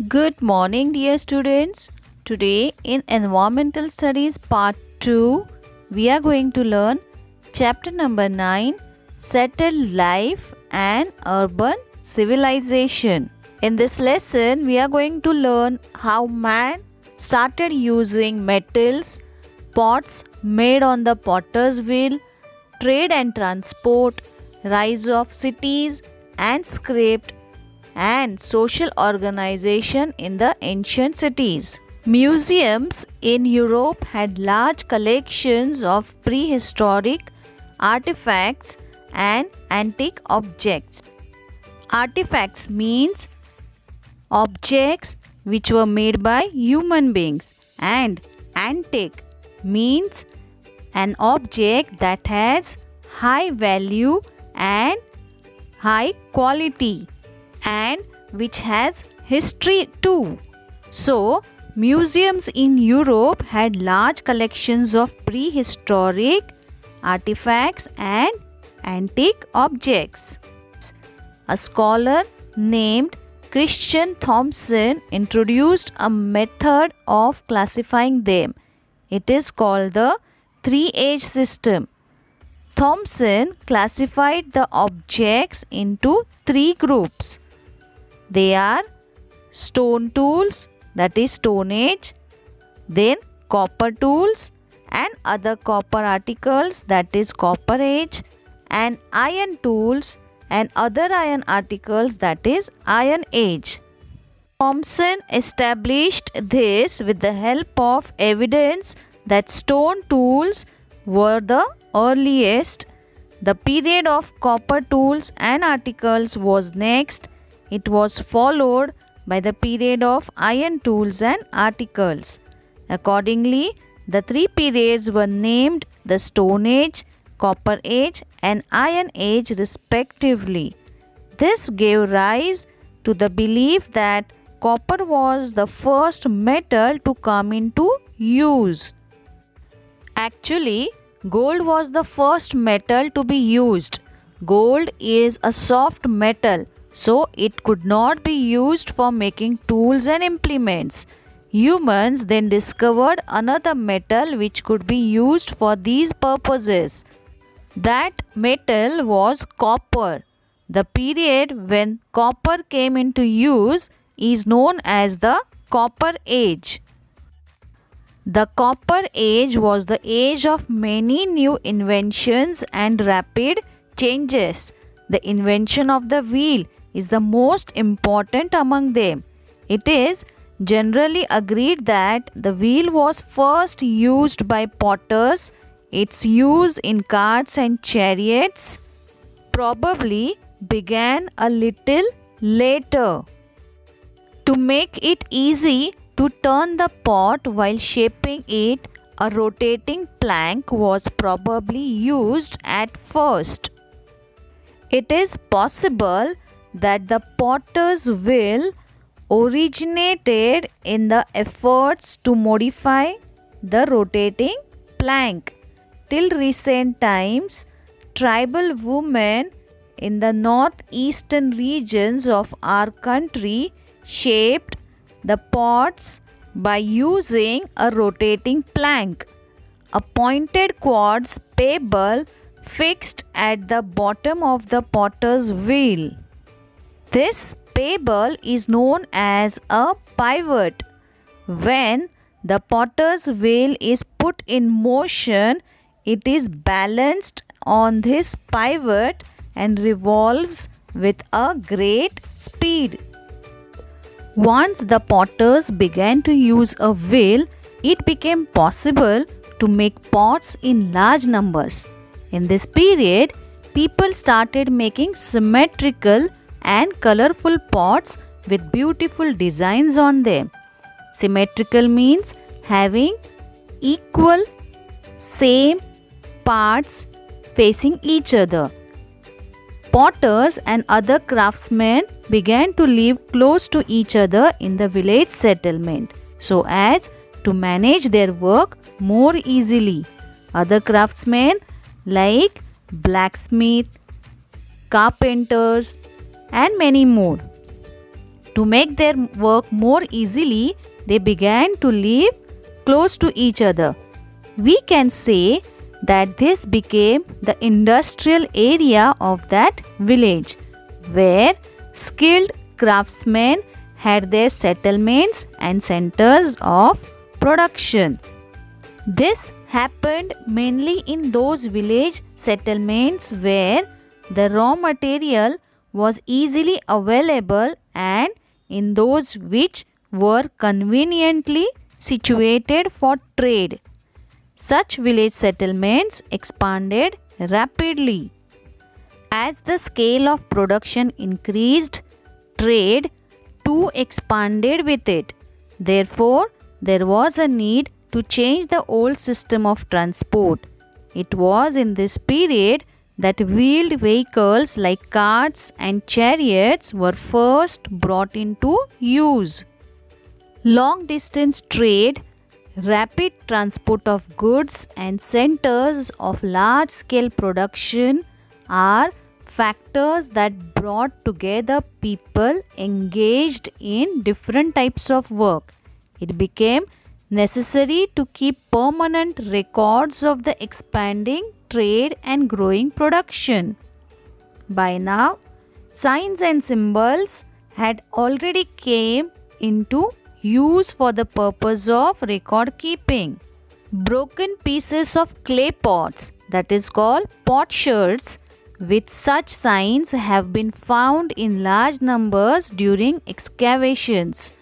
Good morning, dear students. Today, in Environmental Studies Part 2, we are going to learn chapter number 9, Settled Life and Urban Civilization. In this lesson, we are going to learn how man started using metals, pots made on the potter's wheel, trade and transport, rise of cities and scraped and social organization in the ancient cities. Museums in Europe had large collections of prehistoric artifacts and antique objects. Artifacts means objects which were made by human beings, and antique means an object that has high value and high quality and which has history too. So, museums in Europe had large collections of prehistoric artifacts and antique objects. A scholar named Christian Thompson introduced a method of classifying them. It is called the three-age system. Thompson classified the objects into three groups. They are stone tools, that is Stone Age, then copper tools and other copper articles, that is Copper Age, and iron tools and other iron articles, that is Iron Age. Thompson established this with the help of evidence that stone tools were the earliest. The period of copper tools and articles was next. It was followed by the period of iron tools and articles. Accordingly, the three periods were named the Stone Age, Copper Age, and Iron Age respectively. This gave rise to the belief that copper was the first metal to come into use. Actually, gold was the first metal to be used. Gold is a soft metal, so it could not be used for making tools and implements. Humans then discovered another metal which could be used for these purposes. That metal was copper. The period when copper came into use is known as the Copper Age. The Copper Age was the age of many new inventions and rapid changes. The invention of the wheel is the most important among them. It is generally agreed that the wheel was first used by potters. Its use in carts and chariots probably began a little later. To make it easy to turn the pot while shaping it, a rotating plank was probably used at first. It is possible that the potter's wheel originated in the efforts to modify the rotating plank. Till recent times, tribal women in the northeastern regions of our country shaped the pots by using a rotating plank, a pointed quartz pebble fixed at the bottom of the potter's wheel. This pebble is known as a pivot. When the potter's wheel is put in motion, it is balanced on this pivot and revolves with a great speed. Once the potters began to use a wheel, it became possible to make pots in large numbers. In this period, people started making symmetrical and colorful pots with beautiful designs on them. Symmetrical means having equal, same parts facing each other. Potters and other craftsmen began to live close to each other in the village settlement so as to manage their work more easily. Other craftsmen like blacksmith, carpenters, and many more To make their work more easily, they began to live close to each other. We can say that this became the industrial area of that village, where skilled craftsmen had their settlements and centers of production. This happened mainly in those village settlements where the raw material was easily available and in those which were conveniently situated for trade. Such village settlements expanded rapidly. As the scale of production increased, trade too expanded with it. Therefore, there was a need to change the old system of transport. It was in this period that wheeled vehicles like carts and chariots were first brought into use. Long distance trade, rapid transport of goods, and centers of large scale production are factors that brought together people engaged in different types of work. It became necessary to keep permanent records of the expanding trade and growing production. By now, signs and symbols had already came into use for the purpose of record keeping. Broken pieces of clay pots, that is called potsherds, with such signs have been found in large numbers during excavations.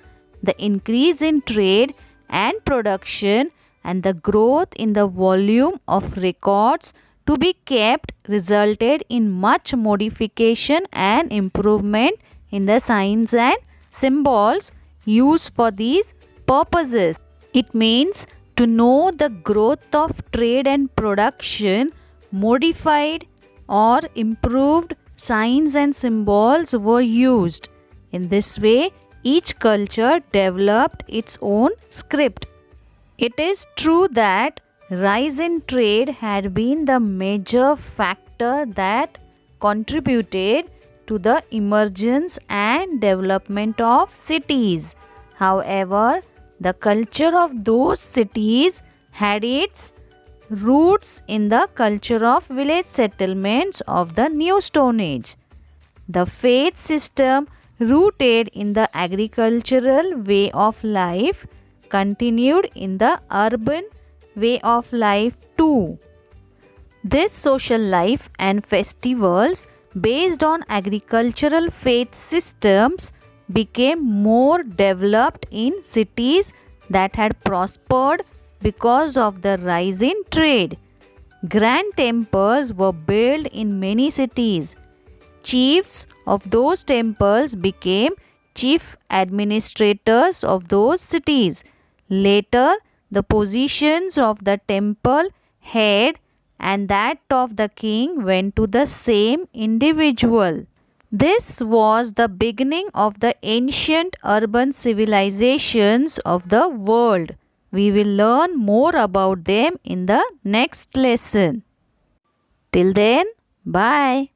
The increase in trade and production and the growth in the volume of records to be kept resulted in much modification and improvement in the signs and symbols used for these purposes. It means to know the growth of trade and production, modified or improved signs and symbols were used. In this way, each culture developed its own script. It is true that rise in trade had been the major factor that contributed to the emergence and development of cities. However, the culture of those cities had its roots in the culture of village settlements of the New Stone Age. The faith system rooted in the agricultural way of life continued in the urban way of life too. This social life and festivals based on agricultural faith systems became more developed in cities that had prospered because of the rise in trade. Grand temples were built in many cities. Chiefs of those temples became chief administrators of those cities. Later, the positions of the temple head and that of the king went to the same individual. This was the beginning of the ancient urban civilizations of the world. We will learn more about them in the next lesson. Till then, bye.